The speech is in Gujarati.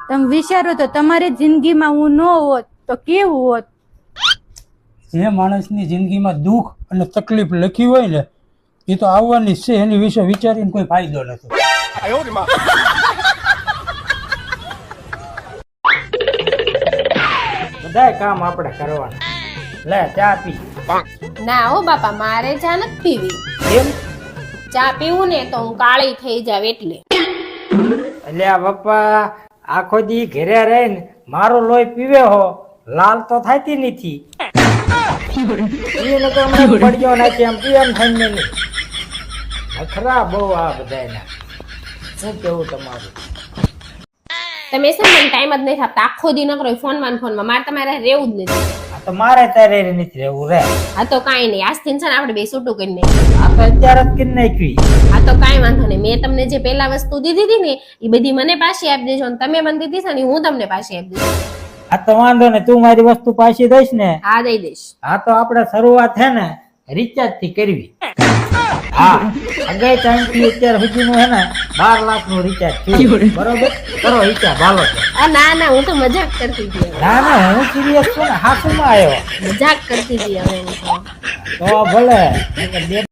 તમે વિચારો તો તમારી જિંદગીમાં હું ન હોત તો કેવું હોત? જે માણસની જિંદગીમાં દુઃખ અને તકલીફ લખી હોય ને એ તો આવવાની જ છે, એની વિશે વિચારીને કોઈ ફાયદો નથી. બધાય કામ આપણે કરવાના. લે ચા પી. ના હો બાપા, મારે ચા નથી પીવી. કેમ? ચા પીવું ને તો હું કાળી થઈ જાવ એટલે. અલ્યા બાપા, આખો દી ઘરે રહીને મારું લોહી પીવે હો, લાલ તો થાતી નથી. એને તો હમણાં પડ્યો નથી, આમ પીએમ થઈને નહીં. નખરા બહુ આ બધાયના. શું કેવું તમારું? તમે છે ને મને ટાઈમ જ નહીં આપતા, આખો દી નકરો ફોનમાં મારે તમારે રહેવું જ નથી. આ તો મારે ત્યારે નથી રહેવું રે. આ તો કાંઈ નહીં, આજથી છે ને આપણે બે છૂટું કરી નાખ્યું. આ તો અત્યારે જ કરી નાખી. આ તો કાંઈ વાંધો નહીં, મેં તમને જે પેલા વસ્તુ દીધી હતી ને એ બધી મને પાછી આપી દેજો, અને તમે મને દીધી છે ને હું તમને પાછી આપી દઈશ. આ તો વાંધો ને, તું મારી વસ્તુ પાછી દઈશ ને? હા દઈ દઈશ. આ તો આપણે શરૂઆત છે ને રિચાર્જ થી કરવી. હા, અગાઈ ટાઈમ થી અત્યાર સુધીનું છે ને 12 લાખ નું રિચાર્જ થયું. બરોબર, કરો હિસાબ હાલો. આ ના ના, હું તો મજાક કરતી હતી. ના ના, હું સિરિયસ છું ને, હાથમાં આવ્યો. મજાક કરતી હતી હવે હું તો. તો ભલે